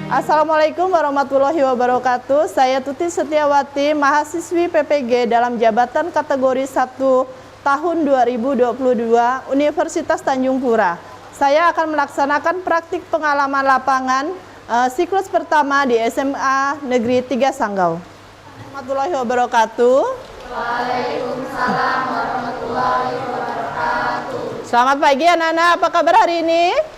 Assalamualaikum warahmatullahi wabarakatuh. Saya Tuti Setiawati, mahasiswi PPG dalam jabatan kategori 1 tahun 2022 Universitas Tanjung Pura. Saya akan melaksanakan praktik pengalaman lapangan siklus pertama di SMA Negeri 3 Sanggau. Warahmatullahi wabarakatuh. Waalaikumsalam warahmatullahi wabarakatuh. Selamat pagi anak-anak, apa kabar hari ini?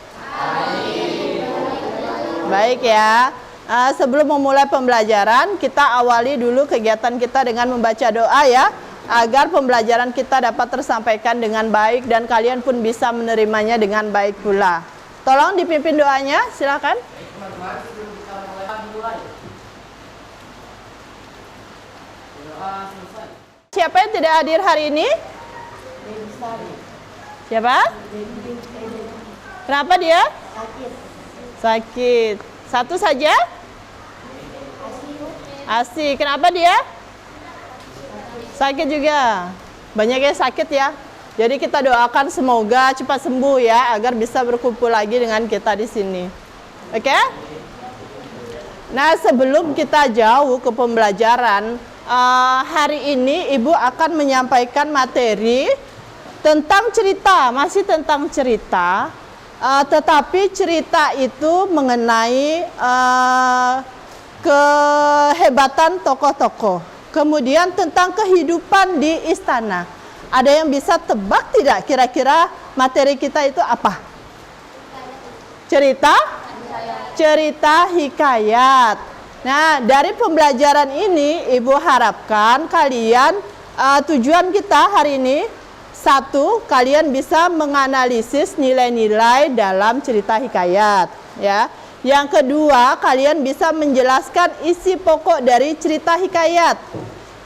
Baik ya. Sebelum memulai pembelajaran, kita awali dulu kegiatan kita dengan membaca doa ya, agar pembelajaran kita dapat tersampaikan dengan baik dan kalian pun bisa menerimanya dengan baik pula. Tolong dipimpin doanya, silakan. Siapa yang tidak hadir hari ini? Siapa? Kenapa dia? Sakit. Satu saja? Asi. Kenapa dia? Sakit juga. Banyak yang sakit ya. Jadi kita doakan semoga cepat sembuh ya, agar bisa berkumpul lagi dengan kita di sini. Oke? Nah, sebelum kita jauh ke pembelajaran, hari ini Ibu akan menyampaikan materi tentang cerita, masih tentang cerita. Tetapi cerita itu mengenai kehebatan tokoh-tokoh. Kemudian tentang kehidupan di istana. Ada yang bisa tebak tidak kira-kira materi kita itu apa? Cerita? Cerita hikayat. Nah, dari pembelajaran ini Ibu harapkan kalian, tujuan kita hari ini, satu, kalian bisa menganalisis nilai-nilai dalam cerita hikayat, ya. Yang kedua, kalian bisa menjelaskan isi pokok dari cerita hikayat.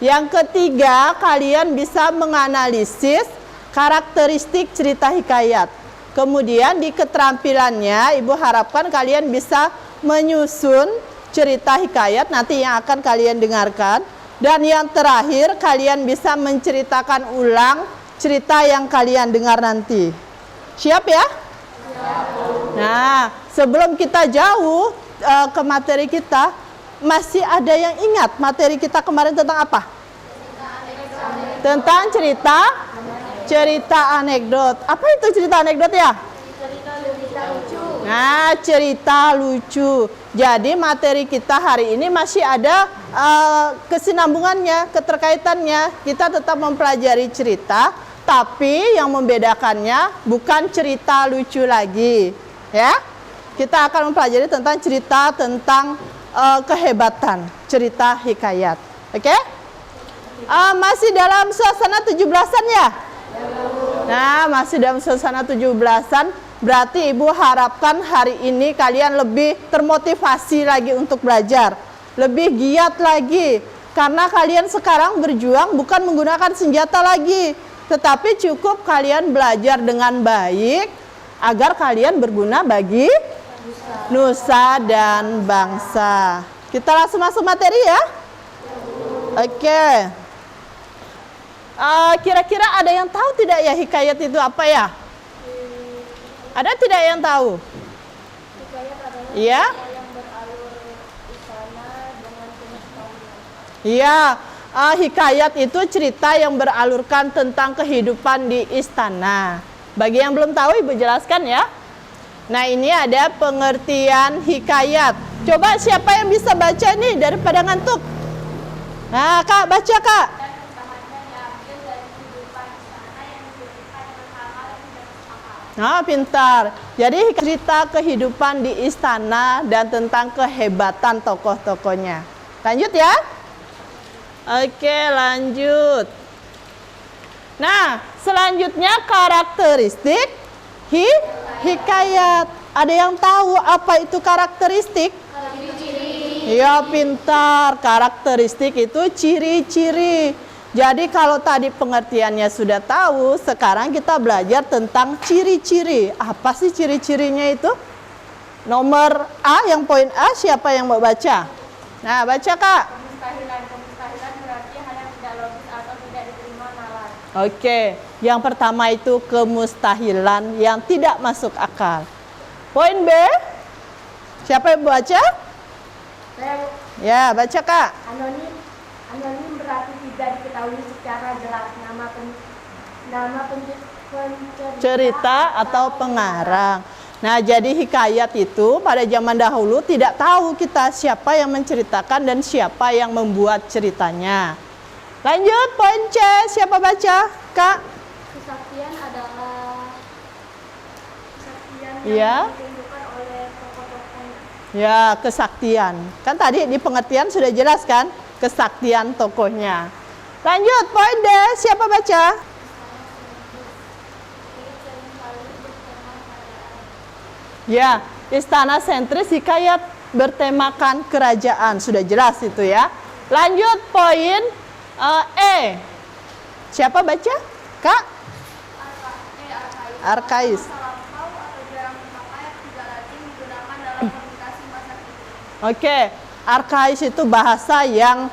Yang ketiga, kalian bisa menganalisis karakteristik cerita hikayat. Kemudian di keterampilannya, Ibu harapkan kalian bisa menyusun cerita hikayat nanti yang akan kalian dengarkan. Dan yang terakhir, kalian bisa menceritakan ulang cerita yang kalian dengar nanti. Siap ya? Siap. Nah, sebelum kita jauh ke materi kita, masih ada yang ingat materi kita kemarin tentang apa? Tentang cerita anekdot. Apa itu cerita anekdot ya? Cerita lucu. Nah, cerita lucu. Jadi materi kita hari ini masih ada kesinambungannya, keterkaitannya. Kita tetap mempelajari cerita, tapi yang membedakannya bukan cerita lucu lagi, ya. Kita akan mempelajari tentang cerita tentang kehebatan, cerita hikayat. Oke? Masih dalam suasana 17-an ya? Nah, masih dalam suasana 17-an, berarti Ibu harapkan hari ini kalian lebih termotivasi lagi untuk belajar, lebih giat lagi, karena kalian sekarang berjuang bukan menggunakan senjata lagi, tetapi cukup kalian belajar dengan baik agar kalian berguna bagi nusa dan bangsa. Kita langsung masuk materi ya. Oke. Kira-kira ada yang tahu tidak ya hikayat itu apa ya? Ada tidak yang tahu? Hikayat adalah Iya? yang beralur istana dengan pengetahuan. Iya. Hikayat itu cerita yang beralurkan tentang kehidupan di istana. Bagi yang belum tahu, Ibu jelaskan ya. Nah, ini ada pengertian hikayat. Coba siapa yang bisa baca nih daripada ngantuk? Nah, Kak, baca Kak. Nah, pintar. Jadi cerita kehidupan di istana dan tentang kehebatan tokoh-tokohnya. Lanjut ya. Oke, lanjut. Nah, selanjutnya karakteristik hikayat. Ada yang tahu apa itu karakteristik? Iya, pintar. Karakteristik itu ciri-ciri. Jadi kalau tadi pengertiannya sudah tahu, sekarang kita belajar tentang ciri-ciri. Apa sih ciri-cirinya itu? Nomor A, yang poin A, siapa yang mau baca? Nah, baca Kak. Kemustahilan berarti hal yang tidak logis atau tidak diterima nalar. Oke, yang pertama itu kemustahilan yang tidak masuk akal. Poin B, siapa yang baca? Saya Ya, baca Kak. anonim. Anonim berarti tidak diketahui secara jelas nama pencerita Cerita atau pengarang. Nah, jadi hikayat itu pada zaman dahulu tidak tahu kita siapa yang menceritakan dan siapa yang membuat ceritanya. Lanjut, poin C. Siapa baca? Kak? Kesaktian adalah kesaktian Iya. yang ditunjukkan oleh tokoh-tokohnya. Ya, kesaktian. Kan tadi di pengertian sudah jelas kan? Kesaktian tokohnya. Lanjut, poin D. Siapa baca? Ya, istana sentris hikayat bertemakan kerajaan. Sudah jelas itu ya. Lanjut, poin E. Siapa baca? Kak? Arkais. Oke, arkais itu bahasa yang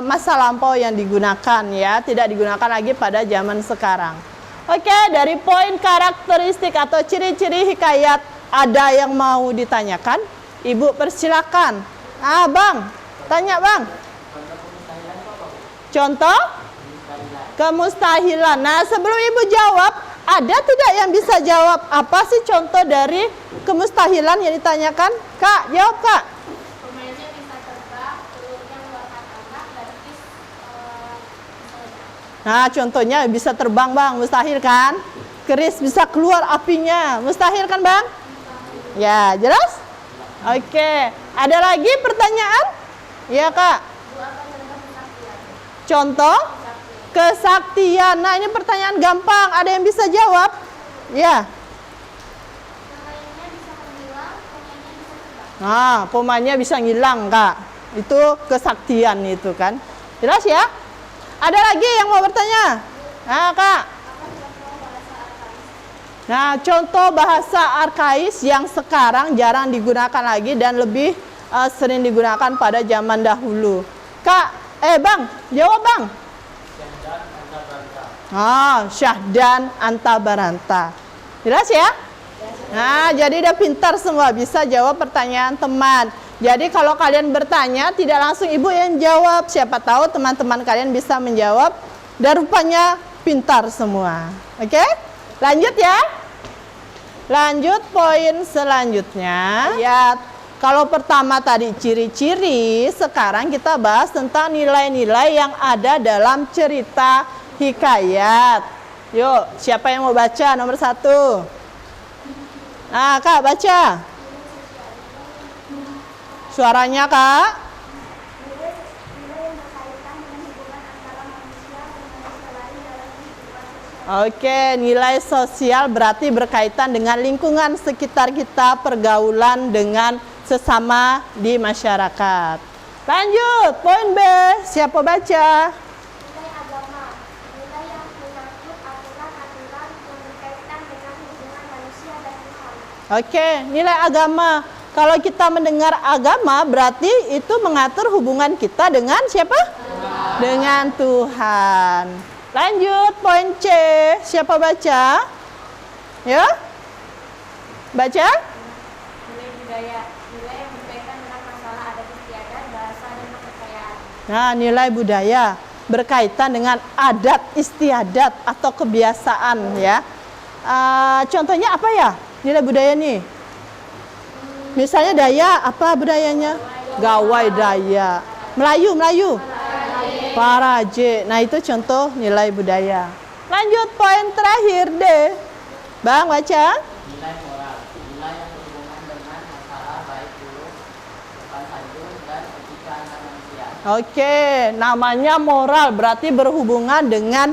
masa lampau yang digunakan ya, tidak digunakan lagi pada zaman sekarang. Oke, dari poin karakteristik atau ciri-ciri hikayat, ada yang mau ditanyakan? Ibu persilakan. Ah, Bang, tanya Bang. Contoh? Kemustahilan. Nah, sebelum Ibu jawab, ada tidak yang bisa jawab apa sih contoh dari kemustahilan yang ditanyakan? Kak, jawab Kak. Pemainnya bisa terbang, telurnya mengeluarkan anak, dan Nah, contohnya bisa terbang Bang, mustahil kan? Keris bisa keluar apinya, mustahil kan Bang? Ya, jelas? Oke, ada lagi pertanyaan? Ya Kak. Contoh? Kesaktian. Nah, ini pertanyaan gampang, ada yang bisa jawab? Ya. Nah, pemainnya bisa ngilang Kak. Itu kesaktian itu kan. Jelas ya? Ada lagi yang mau bertanya? Nah, Kak. Nah, contoh bahasa arkais yang sekarang jarang digunakan lagi dan lebih sering digunakan pada zaman dahulu. Kak, Bang, jawab Bang. Syahdan Antabaranta. Jelas ya? Nah, jadi udah pintar semua, bisa jawab pertanyaan teman. Jadi kalau kalian bertanya, tidak langsung ibu yang jawab. Siapa tahu teman-teman kalian bisa menjawab. Dan rupanya pintar semua. Oke? Lanjut ya. Lanjut poin selanjutnya. Ya, kalau pertama tadi ciri-ciri, sekarang kita bahas tentang nilai-nilai yang ada dalam cerita hikayat. Yuk, siapa yang mau baca nomor 1? Nah, Kak, baca. Suaranya, Kak. Oke, nilai sosial berarti berkaitan dengan lingkungan sekitar kita, pergaulan dengan sesama di masyarakat. Lanjut, poin B. Siapa baca? nilai agama, nilai yang menyangkut aturan-aturan yang berkaitan dengan hubungan manusia dan Tuhan. Oke, nilai agama. Kalau kita mendengar agama berarti itu mengatur hubungan kita dengan siapa? Tuhan. Dengan Tuhan. Lanjut, poin C. Siapa baca? Ya? Baca? Nilai budaya, nilai yang berkaitan dengan masalah adat istiadat, bahasa, dan kepercayaan. Nah, nilai budaya berkaitan dengan adat istiadat atau kebiasaan ya. Contohnya apa ya nilai budaya nih? Misalnya daya, apa budayanya? Gawai daya. Melayu. Paraje. Nah, itu contoh nilai budaya. Lanjut poin terakhir deh. Bang, baca. Nilai moral, nilai yang berhubungan dengan masalah baik buruk, sopan santun, dan etika antar manusia. Oke, namanya moral berarti berhubungan dengan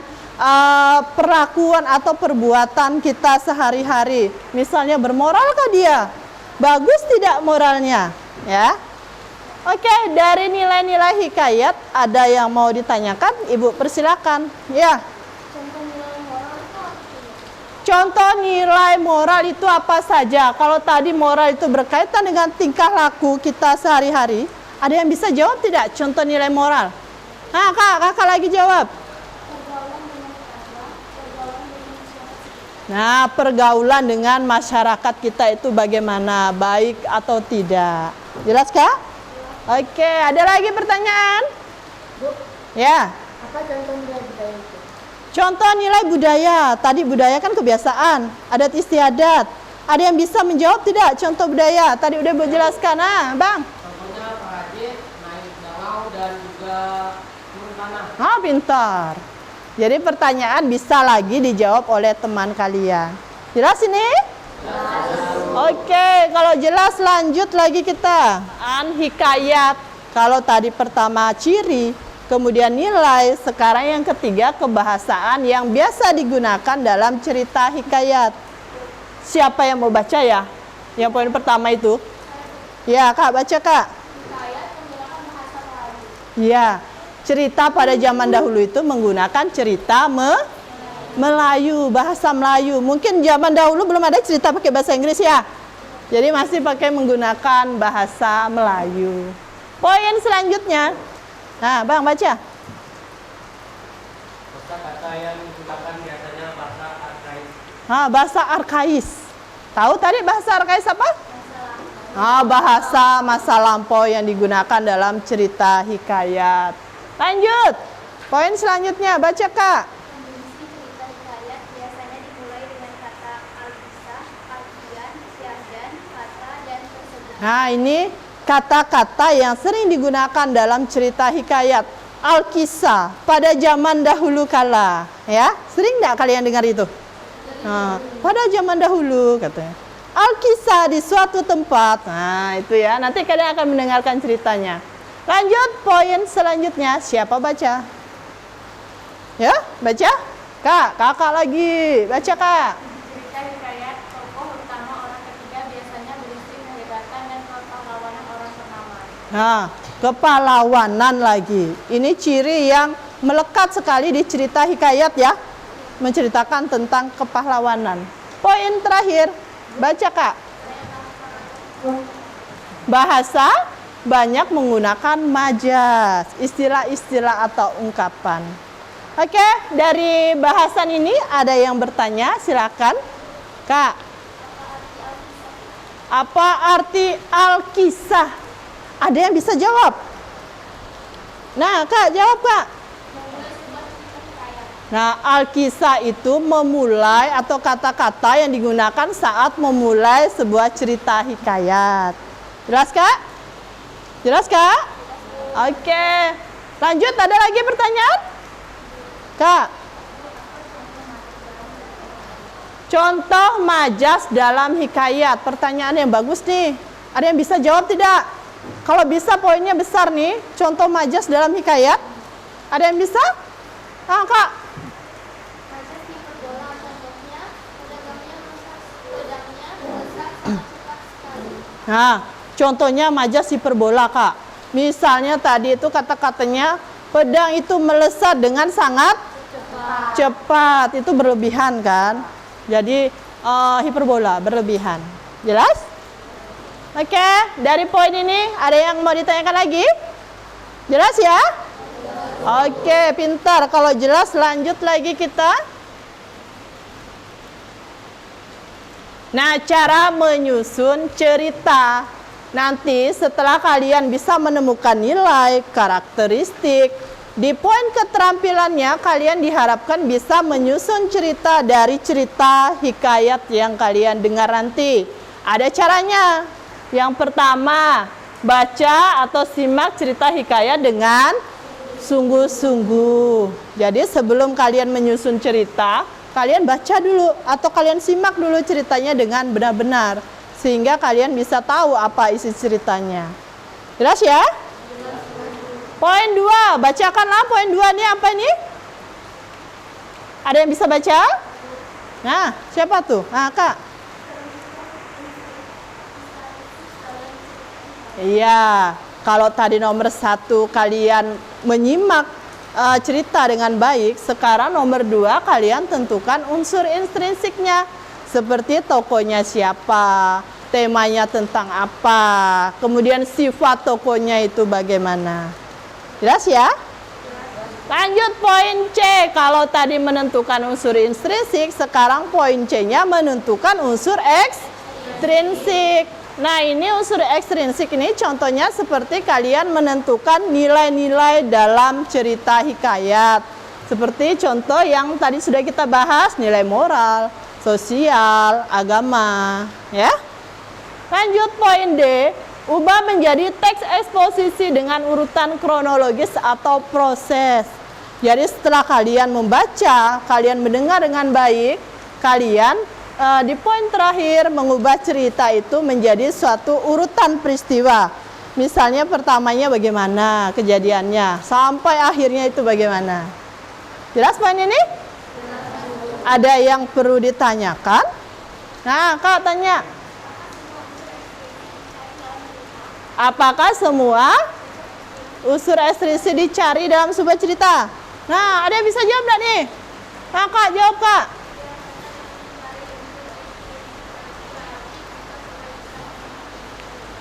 perlakuan atau perbuatan kita sehari-hari. Misalnya bermoralkah dia? Bagus tidak moralnya? Ya. Oke, dari nilai-nilai hikayat ada yang mau ditanyakan? Ibu persilakan. Ya. Contoh nilai moral itu apa? Contoh nilai moral itu apa saja? Kalau tadi moral itu berkaitan dengan tingkah laku kita sehari-hari, ada yang bisa jawab tidak? Contoh nilai moral. Nah, kakak lagi jawab. Pergaulan dengan tetangga, pergaulan dengan masyarakat. Nah, pergaulan dengan masyarakat kita itu bagaimana? Baik atau tidak? Jelas, Kak? Oke, ada lagi pertanyaan? Bu, Ya. apa contoh nilai budaya itu? Contoh nilai budaya. Tadi budaya kan kebiasaan, adat istiadat. Ada yang bisa menjawab tidak contoh budaya? Tadi udah berjelaskan. Bang. Contohnya perajin, naik danau, dan juga turun tanah. Pintar. Jadi pertanyaan bisa lagi dijawab oleh teman kalian. Jelas ini? Oke, kalau jelas lanjut lagi kita. Hikayat. Kalau tadi pertama ciri, kemudian nilai, sekarang yang ketiga kebahasaan yang biasa digunakan dalam cerita hikayat. Siapa yang mau baca ya? Yang poin pertama itu? Ya, Kak, baca, Kak. Hikayat menggunakan bahasa Melayu. Ya, cerita pada zaman dahulu itu menggunakan cerita Melayu, bahasa Melayu. Mungkin zaman dahulu belum ada cerita pakai bahasa Inggris ya. Jadi masih pakai menggunakan bahasa Melayu. Poin selanjutnya. Nah, Bang baca. Kata-kata yang digunakan biasanya bahasa arkais. Bahasa arkais. Tahu tadi bahasa arkais apa? Bahasa masa lampau yang digunakan dalam cerita hikayat. Lanjut. Poin selanjutnya, baca, Kak. Kondisi cerita hikayat biasanya dimulai dengan kata al-kisah, al-kian, syahadan, kata, dan tersebut. Nah, ini kata-kata yang sering digunakan dalam cerita hikayat. Al-kisah pada zaman dahulu kala, ya. Sering enggak kalian dengar itu? Pada zaman dahulu katanya. Al-kisah di suatu tempat. Nah, itu ya. Nanti kalian akan mendengarkan ceritanya. Lanjut poin selanjutnya. Siapa baca? Ya, baca? Kak, kakak lagi. Baca, Kak. Cerita hikayat tokoh utama orang ketiga biasanya berisi kehebatan dan kepahlawanan orang ternama. Kepahlawanan lagi. Ini ciri yang melekat sekali di cerita hikayat ya. Menceritakan tentang kepahlawanan. Poin terakhir, baca, Kak. Bahasa banyak menggunakan majas, istilah-istilah atau ungkapan. Oke, dari bahasan ini ada yang bertanya, silakan. Kak. Apa arti al-kisah? Ada yang bisa jawab? Nah, Kak, jawab, Kak. Nah, al-kisah itu memulai atau kata-kata yang digunakan saat memulai sebuah cerita hikayat. Jelas, Kak? Jelas, Kak? Oke. Lanjut, ada lagi pertanyaan? Kak. Contoh majas dalam hikayat. Pertanyaan yang bagus nih. Ada yang bisa jawab tidak? Kalau bisa poinnya besar nih. Contoh majas dalam hikayat. Ada yang bisa? Kak. Majas hiperbola contohnya, pedangnya melesat sangat cepat sekali. Nah, contohnya majas hiperbola, Kak. Misalnya tadi itu kata-katanya pedang itu melesat dengan sangat cepat. Itu berlebihan kan? Jadi hiperbola, berlebihan. Jelas? Oke, dari poin ini ada yang mau ditanyakan lagi? Jelas ya? Oke, pintar. Kalau jelas lanjut lagi kita. Nah, cara menyusun cerita. Nanti setelah kalian bisa menemukan nilai, karakteristik, di poin keterampilannya kalian diharapkan bisa menyusun cerita dari cerita hikayat yang kalian dengar nanti. Ada caranya. Yang pertama, baca atau simak cerita hikayat dengan sungguh-sungguh. Jadi sebelum kalian menyusun cerita, kalian baca dulu atau kalian simak dulu ceritanya dengan benar-benar. Sehingga kalian bisa tahu apa isi ceritanya. Jelas ya? Poin 2, bacakanlah poin 2 ini apa ini? Ada yang bisa baca? Nah, siapa tuh? Nah, Kak. Iya, kalau tadi nomor 1 kalian menyimak cerita dengan baik, sekarang nomor 2 kalian tentukan unsur intrinsiknya. Seperti tokohnya siapa, temanya tentang apa, kemudian sifat tokohnya itu bagaimana. Jelas ya? Lanjut poin C. Kalau tadi menentukan unsur intrinsik, sekarang poin C-nya menentukan unsur ekstrinsik. Nah, ini unsur ekstrinsik ini contohnya seperti kalian menentukan nilai-nilai dalam cerita hikayat. Seperti contoh yang tadi sudah kita bahas, nilai moral, sosial, agama, ya. Lanjut poin D, ubah menjadi teks eksposisi dengan urutan kronologis atau proses. Jadi setelah kalian membaca, kalian mendengar dengan baik, kalian di poin terakhir mengubah cerita itu menjadi suatu urutan peristiwa. Misalnya pertamanya bagaimana kejadiannya, sampai akhirnya itu bagaimana. Jelas poin ini? Ada yang perlu ditanyakan? Nah, Kak tanya. Apakah semua unsur ekstrinsik dicari dalam sebuah cerita? Nah, ada yang bisa jawab enggak nih? Nah, Kak, jawab, Kak.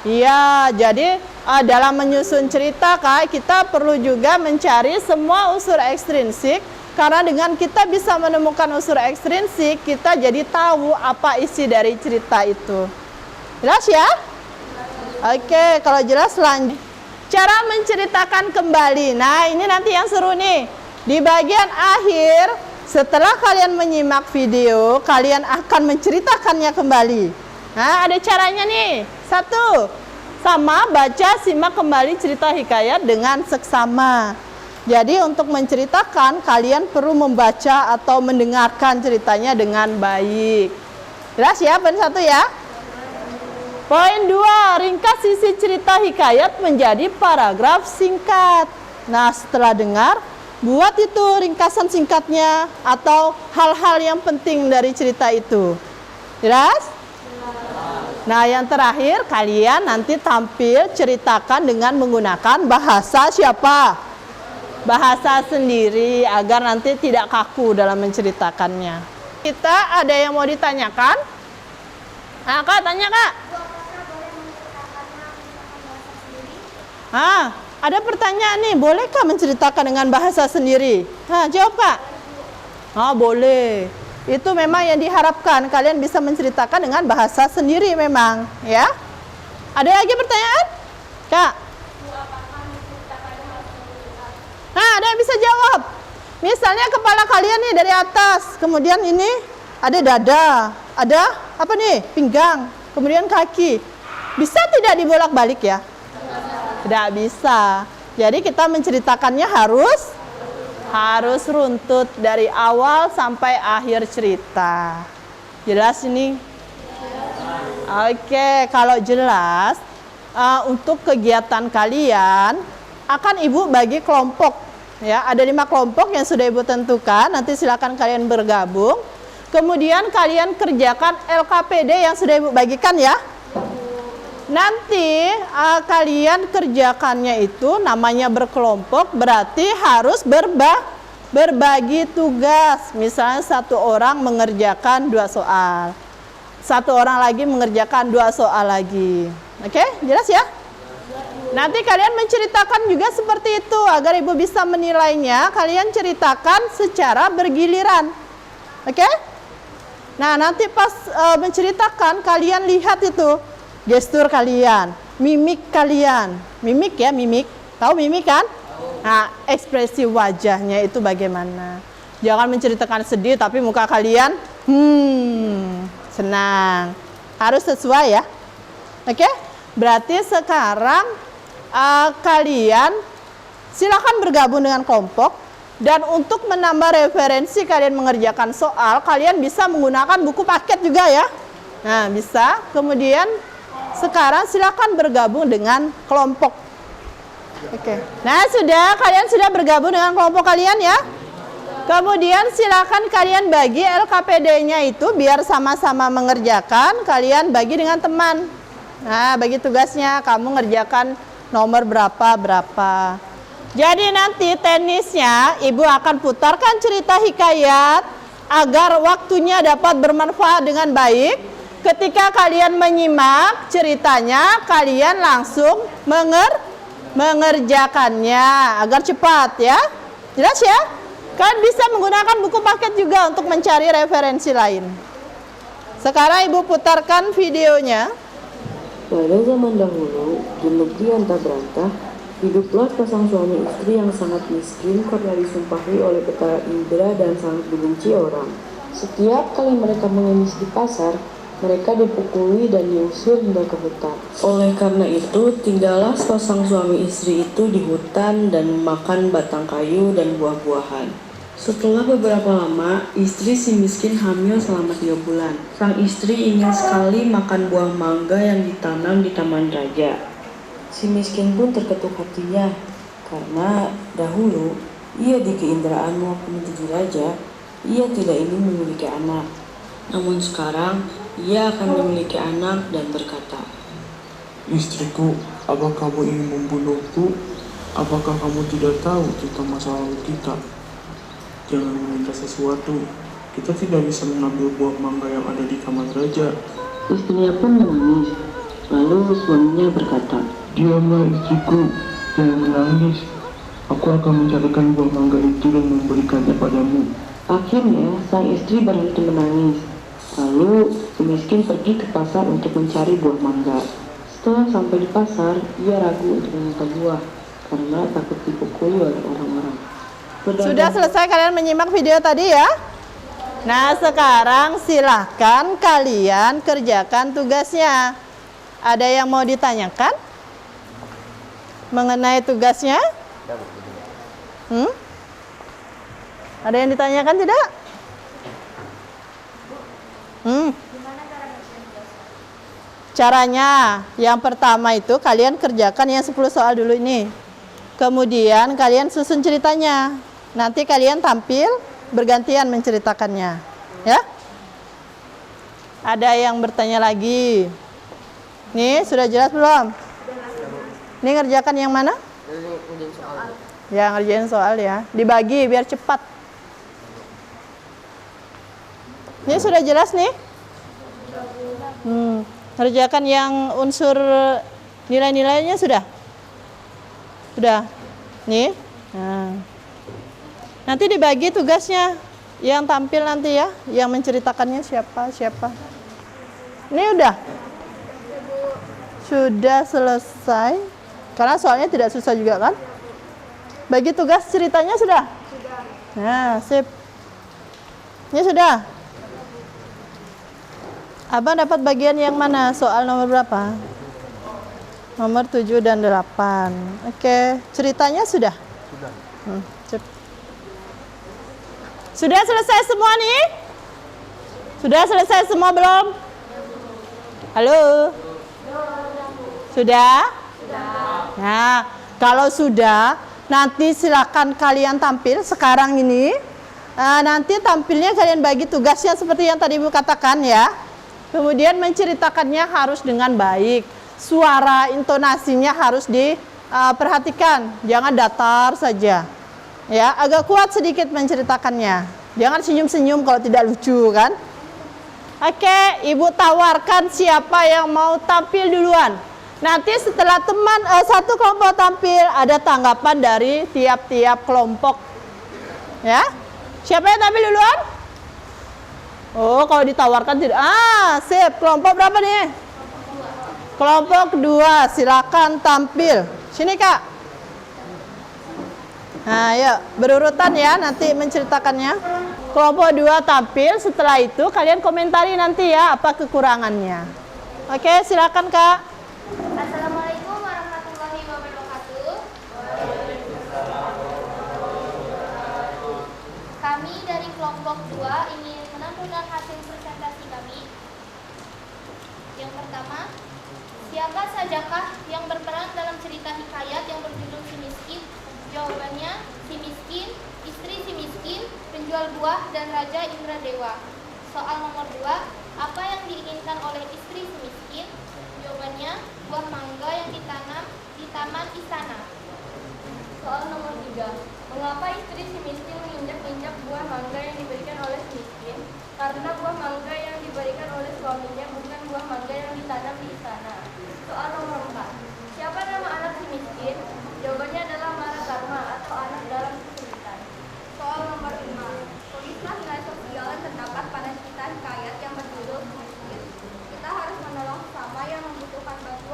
Iya, jadi dalam menyusun cerita, Kak, kita perlu juga mencari semua unsur ekstrinsik. Karena dengan kita bisa menemukan unsur ekstrinsik, kita jadi tahu apa isi dari cerita itu. Jelas ya? Oke, kalau jelas lanjut. Cara menceritakan kembali. Nah, ini nanti yang seru nih. Di bagian akhir, setelah kalian menyimak video, kalian akan menceritakannya kembali. Nah, ada caranya nih. 1. Sama baca, simak kembali cerita hikayat dengan seksama. Jadi untuk menceritakan, kalian perlu membaca atau mendengarkan ceritanya dengan baik. Jelas ya, poin 1 ya? Poin 2, ringkas isi cerita hikayat menjadi paragraf singkat. Nah, setelah dengar, buat itu ringkasan singkatnya atau hal-hal yang penting dari cerita itu. Jelas? Nah, yang terakhir, kalian nanti tampil ceritakan dengan menggunakan bahasa siapa? Bahasa sendiri, agar nanti tidak kaku dalam menceritakannya. Kita ada yang mau ditanyakan? Nah, Kak, tanya, Kak. Ada pertanyaan nih, bolehkah menceritakan dengan bahasa sendiri? Jawab, Kak. Boleh. Itu memang yang diharapkan, kalian bisa menceritakan dengan bahasa sendiri memang, ya. Ada lagi pertanyaan? Kak? Ada yang bisa jawab. Misalnya kepala kalian nih dari atas, kemudian ini ada dada, ada apa nih? Pinggang, kemudian kaki. Bisa tidak dibolak-balik ya? Tidak bisa. Jadi kita menceritakannya harus runtut dari awal sampai akhir cerita. Jelas ini? Oke, kalau jelas, untuk kegiatan kalian akan Ibu bagi kelompok. Ya, ada 5 kelompok yang sudah Ibu tentukan. Nanti silakan kalian bergabung. Kemudian kalian kerjakan LKPD yang sudah Ibu bagikan ya. Nanti kalian kerjakannya itu namanya berkelompok, berarti harus berbagi tugas. Misalnya 1 orang mengerjakan 2 soal, 1 orang lagi mengerjakan 2 soal lagi. Oke, jelas ya? Nanti kalian menceritakan juga seperti itu agar Ibu bisa menilainya. Kalian ceritakan secara bergiliran. Oke? Nah, nanti pas menceritakan kalian lihat itu gestur kalian, mimik kalian. Mimik ya, mimik. Tahu mimik kan? Nah, ekspresi wajahnya itu bagaimana. Jangan menceritakan sedih tapi muka kalian senang. Harus sesuai ya. Oke? Berarti sekarang kalian silakan bergabung dengan kelompok. Dan untuk menambah referensi kalian mengerjakan soal, kalian bisa menggunakan buku paket juga ya. Nah, bisa. Kemudian sekarang silakan bergabung dengan kelompok. Oke. Nah, kalian sudah bergabung dengan kelompok kalian ya. Kemudian silakan kalian bagi LKPD-nya itu biar sama-sama mengerjakan, kalian bagi dengan teman. Nah, bagi tugasnya kamu ngerjakan nomor berapa. Jadi nanti teknisnya Ibu akan putarkan cerita hikayat agar waktunya dapat bermanfaat dengan baik. Ketika kalian menyimak ceritanya, kalian langsung mengerjakannya agar cepat ya. Jelas ya? Kalian bisa menggunakan buku paket juga untuk mencari referensi lain. Sekarang Ibu putarkan videonya. Pada zaman dahulu, di negeri Antabrata, hiduplah pasang suami istri yang sangat miskin karena disumpahi oleh betara Indra dan sangat dibenci orang. Setiap kali mereka mengemis di pasar, mereka dipukuli dan diusir hingga ke hutan. Oleh karena itu, tinggallah sepasang suami istri itu di hutan dan memakan batang kayu dan buah-buahan. Setelah beberapa lama, istri si miskin hamil selama 3 bulan. Sang istri ingin sekali makan buah mangga yang ditanam di taman raja. Si miskin pun terketuk hatinya, karena dahulu ia di keinderaan waktu menjadi raja, ia tidak ingin memiliki anak. Namun sekarang, ia akan memiliki anak dan berkata, Istriku, apa kamu ingin membunuhku? Apakah kamu tidak tahu tentang masa lalu kita? Jangan meminta sesuatu. Kita tidak bisa mengambil buah mangga yang ada di kamar raja. Istrinya pun menangis. Lalu suaminya berkata, Diamlah istriku, jangan menangis. Aku akan mencarikan buah mangga itu dan memberikannya padamu. Akhirnya sang istri berhenti menangis. Lalu si miskin pergi ke pasar untuk mencari buah mangga. Setelah sampai di pasar, ia ragu untuk meminta buah karena takut dipukuli oleh orang-orang. Sudah selesai kalian menyimak video tadi ya? Nah, sekarang silahkan kalian kerjakan tugasnya. Ada yang mau ditanyakan mengenai tugasnya? Ada yang ditanyakan tidak? Caranya, yang pertama itu kalian kerjakan yang 10 soal dulu ini. Kemudian kalian susun ceritanya. Nanti kalian tampil bergantian menceritakannya. Ya? Ada yang bertanya lagi. Nih, sudah jelas belum? Ini ngerjakan yang mana? Ya, ngerjain soal ya. Dibagi biar cepat. Ini sudah jelas nih? Ngerjakan yang unsur nilai-nilainya sudah? Sudah? Nih? Nah. Nanti dibagi tugasnya. Yang tampil nanti ya. Yang menceritakannya siapa? Ini udah? Sudah selesai. Karena soalnya tidak susah juga kan? Bagi tugas ceritanya sudah? Sudah. Nah, sip. Ini sudah? Abang dapat bagian yang mana? Soal nomor berapa? Nomor 7 dan 8. Oke, ceritanya sudah? Sudah. Sudah selesai semua nih? Sudah selesai semua belum? Halo? Sudah? Sudah. Nah, kalau sudah, nanti silakan kalian tampil sekarang ini. Nanti tampilnya kalian bagi tugasnya seperti yang tadi Ibu katakan ya. Kemudian menceritakannya harus dengan baik. Suara, intonasinya harus diperhatikan. Jangan datar saja. Ya, agak kuat sedikit menceritakannya. Jangan senyum-senyum kalau tidak lucu kan. Oke, Ibu tawarkan siapa yang mau tampil duluan. Nanti setelah satu kelompok tampil, ada tanggapan dari tiap-tiap kelompok. Ya, siapa yang tampil duluan? Oh, kalau ditawarkan tidak. Sip. Kelompok berapa nih? Kelompok 2, silakan tampil. Sini Kak. Nah, yuk, berurutan ya nanti menceritakannya. Kelompok 2 tampil, setelah itu kalian komentari nanti ya apa kekurangannya. Oke, silakan Kak. Assalamualaikum warahmatullahi wabarakatuh. Kami dari kelompok 2 ingin menampilkan hasil presentasi kami. Yang pertama, siapa sajakah yang berperan dalam cerita hikayat yang berjudul Si Miskin? Jawabannya, si miskin, istri si miskin, penjual buah, dan Raja Indradewa. Soal nomor 2, apa yang diinginkan oleh istri si miskin? Jawabannya, buah mangga yang ditanam di taman istana. Soal nomor 3, mengapa istri si miskin menginjak-injak buah mangga yang diberikan oleh si miskin? Karena buah mangga yang diberikan oleh suaminya bukan buah mangga yang ditanam di istana. Soal nomor 4, siapa nama anak si miskin? Jawabannya adalah Marakarma atau anak dalam kesulitan. Soal nomor 5, tulislah nilai sosial yang terdapat pada cerita hikayat yang berjudul Si Miskin. Kita harus menolong sesama yang membutuhkan bantuan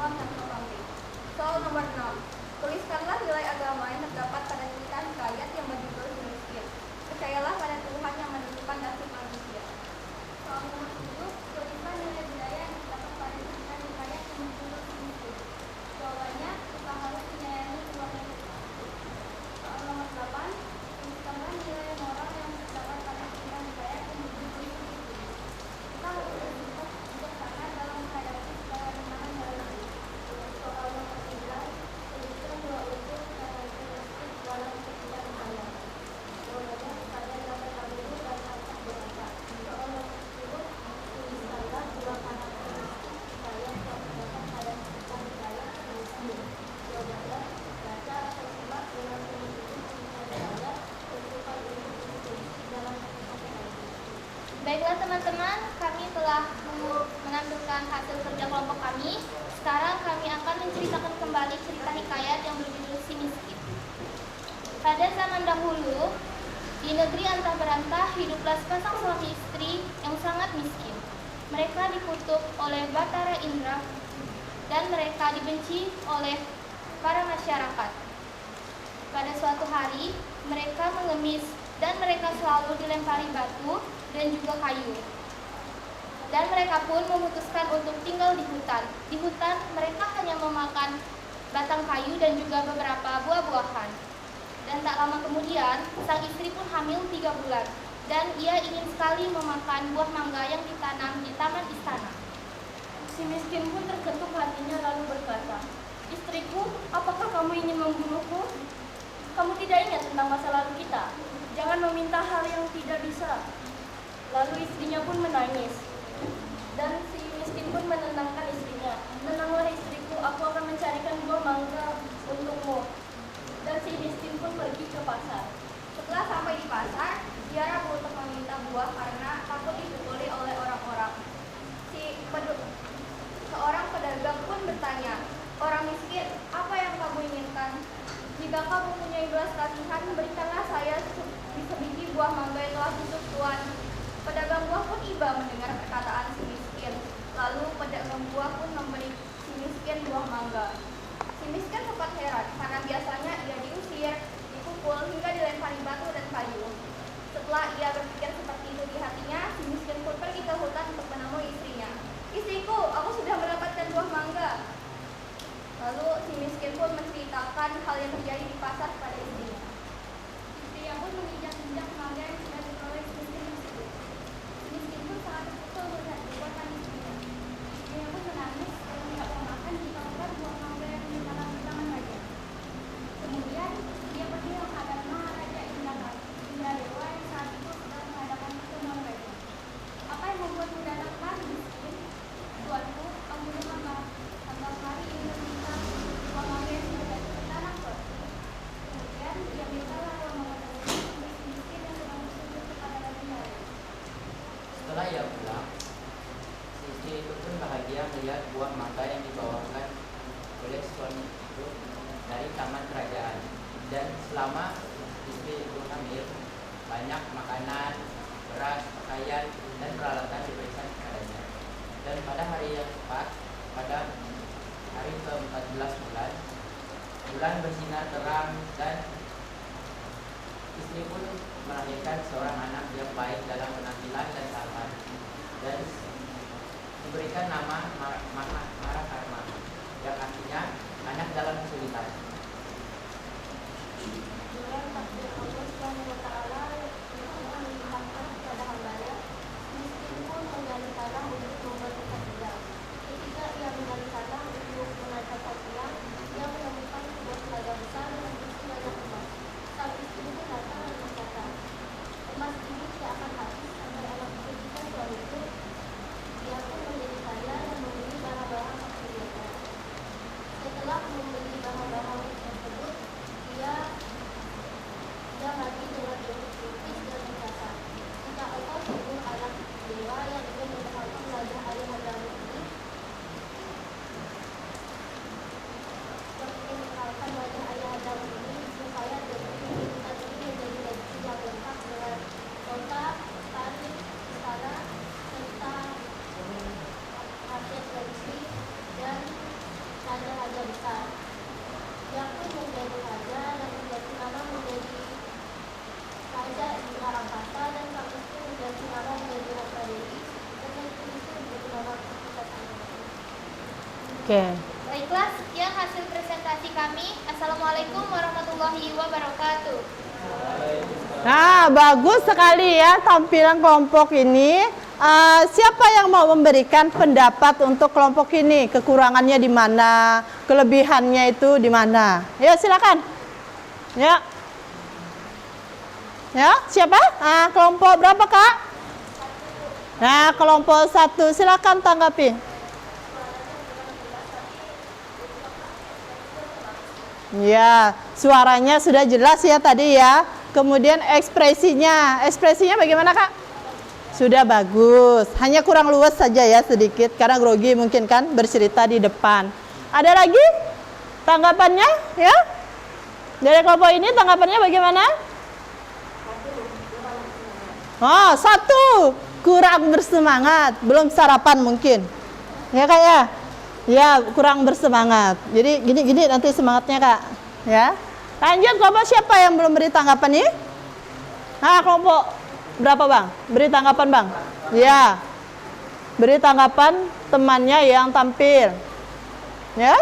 teman-teman, kami telah menampilkan hasil kerja kelompok kami. Sekarang kami akan menceritakan kembali cerita hikayat yang berjudul Si Miskin. Pada zaman dahulu, di negeri antah berantah hiduplah sepasang suami istri yang sangat miskin. Mereka dikutuk oleh Batara Indra dan mereka dibenci oleh para masyarakat. Pada suatu hari, mereka mengemis dan mereka selalu dilempari batu dan juga kayu. Dan mereka pun memutuskan untuk tinggal di hutan. Di hutan, mereka hanya memakan batang kayu dan juga beberapa buah-buahan. Dan tak lama kemudian, sang istri pun hamil 3 bulan. Dan ia ingin sekali memakan buah mangga yang ditanam di taman istana. Si miskin pun terketuk hatinya lalu berkata, "Istriku, apakah kamu ingin membunuhku? Kamu tidak ingat tentang masa lalu kita? Jangan meminta hal yang tidak bisa." Lalu istrinya pun menangis. Dan si miskin pun menenangkan istrinya. "Tenanglah istriku, aku akan mencarikan buah mangga untukmu." Dan si miskin pun pergi ke pasar. Setelah sampai di pasar, dia ragu untuk meminta buah karena takut dipukuli oleh orang-orang. Seorang pedagang pun bertanya, "Orang miskin, apa yang kamu inginkan? Jika kamu mempunyai belas kasihan, berikanlah saya sebiji buah mangga yang telah busuk, Tuan." Pedagang buah pun iba mendengar perkataan si miskin. Lalu pedagang buah pun memberi si miskin buah mangga. Si miskin sempat heran karena biasanya ia diusir, dipukul hingga dilempari batu dan kayu. Setelah ia berpikir seperti itu di hatinya, si miskin pun pergi ke hutan untuk menemui istrinya. "Istriku, aku sudah mendapatkan buah mangga." Lalu si miskin pun menceritakan hal yang terjadi di pasar kepada istrinya. Istrinya pun menginjak-injak mangga yang sudah diperoleh si miskin tersebut. Si miskin pun sangat terpukul melihat perbuatan istrinya. Istrinya pun menangis karena tidak mau makan jika bukan buah mangga yang ditanam di taman raja. Kemudian dia pergi menghadap Maharaja Indradewa yang saat itu sedang mengadakan pertemuan raja. "Apa yang membuatmu datang kemari, miskin?" "Tuanku, kamu dengar tanggal hari ini meminta buah mangga yang sudah ditanam, Tuan." Kemudian dia mintalah buah mangga tersebut untuk si miskin yang sedang bersujud kepada Raja. Setelah ia pulang, si istri itu pun bahagia melihat buah mangga yang dibawakan oleh suami itu dari taman kerajaan. Dan selama istri itu hamil, banyak makanan, beras, pakaian, dan peralatan diberikan kepadanya. Dan pada hari yang tepat, pada hari ke-14 bulan bersinar terang dan istri pun melahirkan seorang anak yang baik dalam penampilan dan tampan, dan diberikan nama Marakarma, yang artinya anak dalam kesulitan. Dengan takdir Allah Subhanahu wa Ta'ala yang telah melimpahkan kepada hambanya, miskin pun menggali tanah untuk membuat tempat tinggal. Ketika ia menggali tanah untuk menaikkan tiang, ia menemukan sebuah telaga besar yang berisi banyak emas. Sang istri pun datang dan berkata, "Emas ini tidak akan habis sampai anak dijadikan suamiku." Dia pun menjadi kaya dan membeli barang-barang tersebut. Setelah membeli barang-barang tersebut, dia mati dengan kritis dan berkata, "Jika engkau sungguh anak dewa yang ingin mendapatkan wajah ayah adamu ini, yang ingin mengenalkan wajah ayah adamu ini, supaya kehidupan ini menjadi legasi yang lengkap dengan kota, tari, istana, serta rakyat legasi dan raja-raja besar." Dia pun menjadi raja dan menjadi nama menjadi Raja Indra Rakasa, dan sang istri menjadi nama menjadi Raja Dewi, dan yang istri menjadi nama Kita Sang. Oke. Baiklah, sekian hasil presentasi kami. Assalamualaikum warahmatullahi wabarakatuh. Nah, bagus sekali ya tampilan kelompok ini. Siapa yang mau memberikan pendapat untuk kelompok ini? Kekurangannya di mana? Kelebihannya itu di mana? Ya, silakan. Ya. Ya, siapa? Kelompok berapa, Kak? Nah, kelompok 1. Silakan tanggapi. Ya, suaranya sudah jelas ya tadi ya. Kemudian ekspresinya bagaimana, Kak? Sudah bagus. Hanya kurang luas saja ya sedikit karena grogi mungkin kan bercerita di depan. Ada lagi tanggapannya ya? Dari kelompok ini tanggapannya bagaimana? Oh, 1 kurang bersemangat, belum sarapan mungkin. Ya Kak ya? Ya, kurang bersemangat. Jadi gini nanti semangatnya Kak. Ya. Lanjut kelompok siapa yang belum beri tanggapan nih? Nah, kelompok berapa Bang? Beri tanggapan Bang. Ya. Beri tanggapan temannya yang tampil. Ya?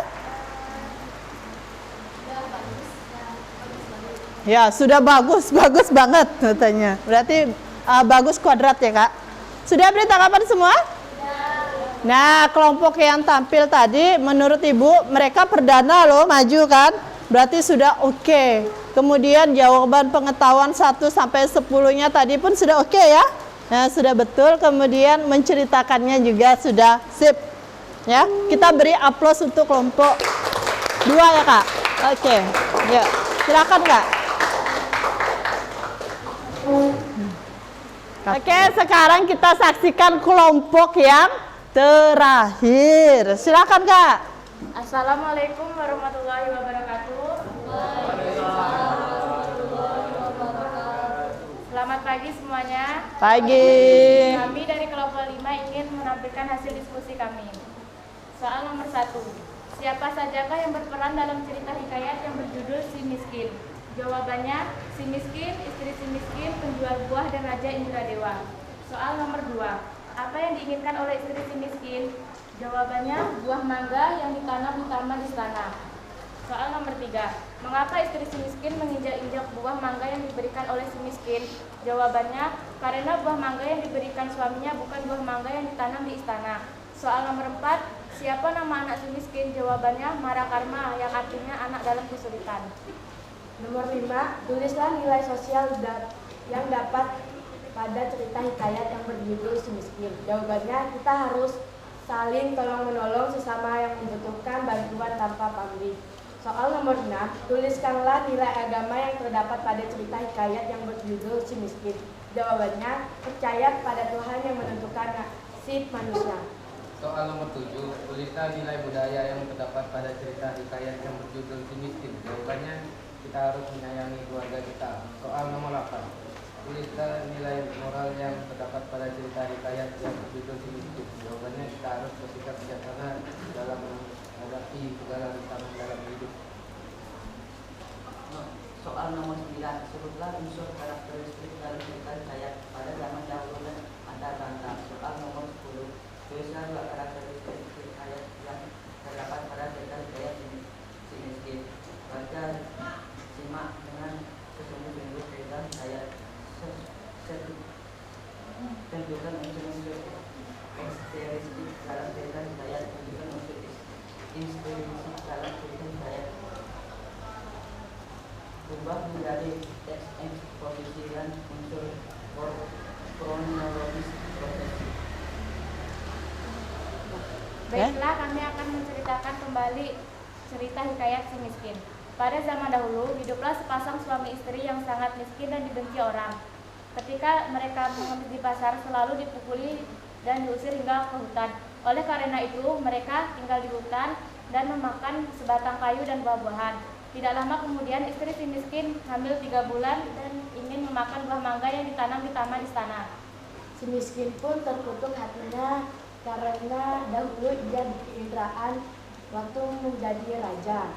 Ya, sudah bagus banget katanya. Berarti bagus kuadrat ya Kak. Sudah beri tanggapan semua? Nah, kelompok yang tampil tadi menurut Ibu mereka perdana loh maju kan? Berarti sudah oke. Kemudian jawaban pengetahuan 1 sampai 10-nya tadi pun sudah oke ya? Nah, sudah betul. Kemudian menceritakannya juga sudah sip. Ya, kita beri aplaus untuk kelompok 2 ya Kak. Oke. Ya, silakan Kak. Oke, sekarang kita saksikan kelompok yang terakhir. Silakan Kak. Assalamualaikum warahmatullahi wabarakatuh. Selamat pagi semuanya. Pagi. Kami dari kelompok 5 ingin menampilkan hasil diskusi kami. Soal nomor 1. Siapa sajakah yang berperan dalam cerita hikayat yang berjudul Si Miskin? Jawabannya, si miskin, istri si miskin, penjual buah, dan Raja Indradewa. Soal nomor 2. Apa yang diinginkan oleh istri si miskin? Jawabannya, buah mangga yang ditanam di taman istana. Soal nomor 3. Mengapa istri si miskin menginjak-injak buah mangga yang diberikan oleh si miskin? Jawabannya, karena buah mangga yang diberikan suaminya bukan buah mangga yang ditanam di istana. Soal nomor 4. Siapa nama anak si miskin? Jawabannya, Marakarma, yang artinya anak dalam kesulitan. Nomor 5, tulislah nilai sosial yang dapat pada cerita hikayat yang berjudul Si Miskin. Jawabannya, kita harus saling tolong-menolong sesama yang membutuhkan bantuan tanpa pamrih. Soal nomor 6, tuliskanlah nilai agama yang terdapat pada cerita hikayat yang berjudul Si Miskin. Jawabannya, percaya pada Tuhan yang menentukan nasib manusia. Soal nomor 7, tulislah nilai budaya yang terdapat pada cerita hikayat yang berjudul Si Miskin. Jawabannya, kita harus menyayangi keluarga kita. Soal nomor 8, tuliskan nilai moral yang terdapat pada cerita hikayat yang berjudul Si Miskin. Jawabannya, kita harus bersikap bijaksana dalam menghadapi segala rintangan dalam hidup. Soal nomor 9, sebutlah unsur karakteristik dalam cerita hikayat pada zaman dahulu dan antar bangsa. Soal nomor 10, tulislah 2 karakteristik hikayat yang terdapat pada cerita hikayat Si Miskin. Baca, simak dengan sesungguh-sungguh cerita hikayat. Tentukan unsur-unsur karakteristik dalam cerita hikayat. Tentukan unsur inspirasi dalam cerita hikayat. Ubah menjadi teks eksposisi dan unsur kronologis proses. Baiklah, kami akan menceritakan kembali cerita hikayat Si Miskin. Pada zaman dahulu, hiduplah sepasang suami istri yang sangat miskin dan dibenci orang. Ketika mereka mengemis di pasar, selalu dipukuli dan diusir hingga ke hutan. Oleh karena itu, mereka tinggal di hutan dan memakan sebatang kayu dan buah-buahan. Tidak lama kemudian, istri si miskin hamil 3 bulan dan ingin memakan buah mangga yang ditanam di taman istana. Si miskin pun terkutuk hatinya karena dahulu ia dikeindraan waktu menjadi raja.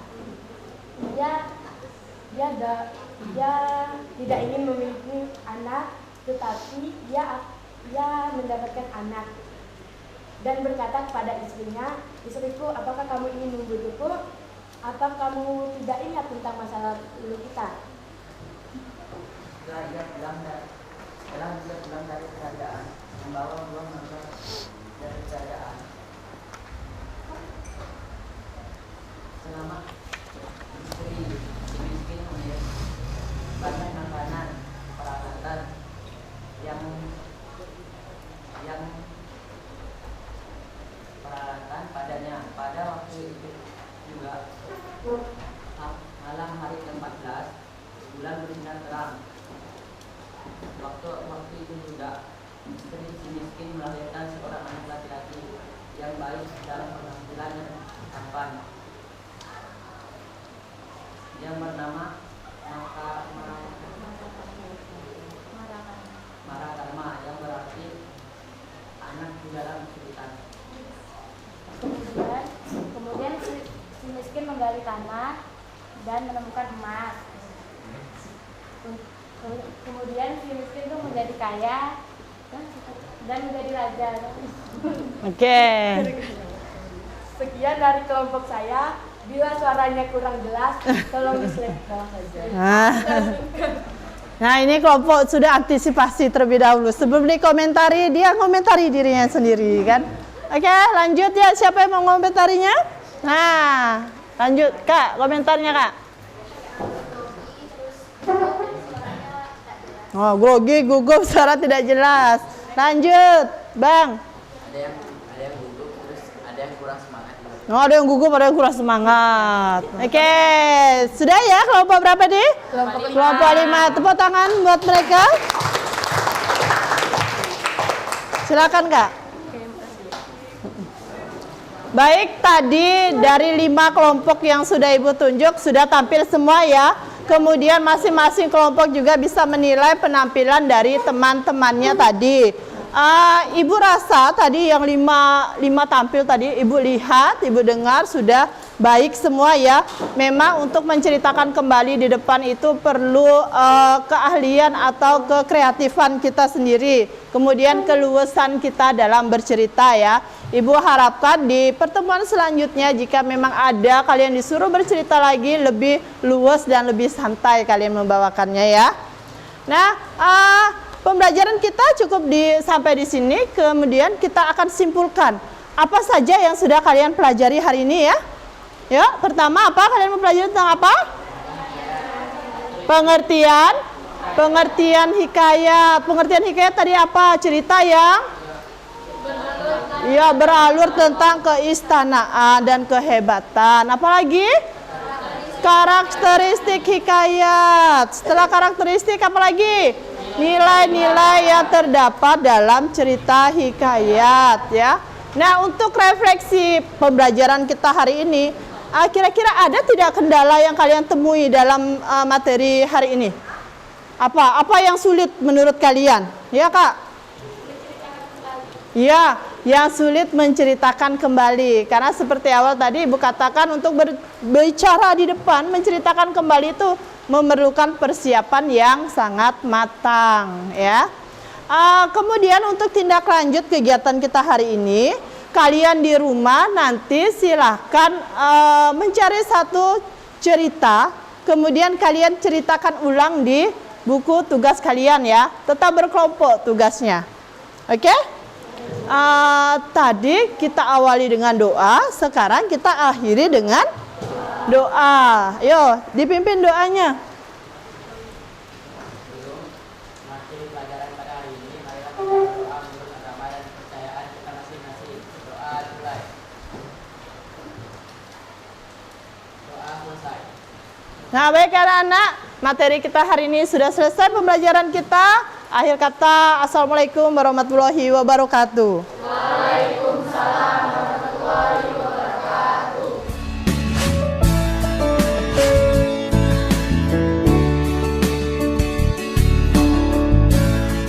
Dia tidak ingin memiliki anak, tetapi ia mendapatkan anak dan berkata kepada istrinya, "Istriku, apakah kamu ingin membunuhku? Apa kamu tidak ingat tentang masa lalu kita?" Setelah dia pulang dari kerajaan, membawa buah mangga dari kerajaan. Selama istri si miskin banyak makanan, peralatan yang peralatan padanya. Pada waktu itu juga malam hari ke-14, bulan bersinar terang. Waktu itu juga istri si miskin melahirkan seorang anak laki-laki yang baik dalam penampilan dan tampan, yang bernama Maradharma, yang berarti anak di dalam kesulitan. Kemudian si miskin menggali tanah dan menemukan emas. Kemudian si miskin itu menjadi kaya dan menjadi raja. Oke. Sekian dari kelompok saya. Bila suaranya kurang jelas, tolong di-slide bawah saja. Nah, ini kelompok sudah antisipasi terlebih dahulu. Sebelum dikomentari, dia komentari dirinya sendiri kan. Oke, lanjut ya. Siapa yang mau komentarinya? Nah, lanjut Kak, komentarnya Kak. Oh, grogi, gugup, suara tidak jelas. Lanjut, Bang. Ada yang gugup, terus ada yang kurang semangat. Oh, ada yang gugup, ada yang kurang semangat. Oke, sudah ya kelompok berapa nih? Kelompok 5. Tepuk tangan buat mereka. Silakan Kak. Baik, tadi dari 5 kelompok yang sudah Ibu tunjuk sudah tampil semua ya. Kemudian masing-masing kelompok juga bisa menilai penampilan dari teman-temannya tadi. Ibu rasa tadi yang 5 tampil tadi Ibu lihat, Ibu dengar sudah baik semua ya. Memang untuk menceritakan kembali di depan itu perlu keahlian atau kekreatifan kita sendiri. Kemudian keluasan kita dalam bercerita ya. Ibu harapkan di pertemuan selanjutnya jika memang ada kalian disuruh bercerita lagi lebih luas dan lebih santai kalian membawakannya ya. Nah, pembelajaran kita cukup sampai di sini. Kemudian kita akan simpulkan apa saja yang sudah kalian pelajari hari ini ya. Ya, pertama apa kalian mempelajari tentang apa? Pengertian hikayat. Pengertian hikayat tadi apa? Cerita yang ya beralur tentang keistanaan dan kehebatan. Apalagi? Karakteristik hikayat. Setelah karakteristik apalagi? Nilai-nilai yang terdapat dalam cerita hikayat ya. Nah, untuk refleksi pembelajaran kita hari ini, kira-kira ada tidak kendala yang kalian temui dalam materi hari ini? Apa yang sulit menurut kalian? Ya, Kak? Ya, yang sulit menceritakan kembali. Karena seperti awal tadi Ibu katakan untuk berbicara di depan, menceritakan kembali itu memerlukan persiapan yang sangat matang ya. Kemudian untuk tindak lanjut kegiatan kita hari ini, kalian di rumah nanti silahkan mencari satu cerita, kemudian kalian ceritakan ulang di buku tugas kalian ya. Tetap berkelompok tugasnya. Oke? Tadi kita awali dengan doa, sekarang kita akhiri dengan doa. Yo, dipimpin doanya. Materi pelajaran pada hari ini, marilah kita berdoa menurut agama dan kepercayaan kita masing-masing. Doa mulai. Doa selesai. Nah, baik anak-anak, materi kita hari ini sudah selesai pembelajaran kita. Akhir kata, assalamualaikum warahmatullahi wabarakatuh.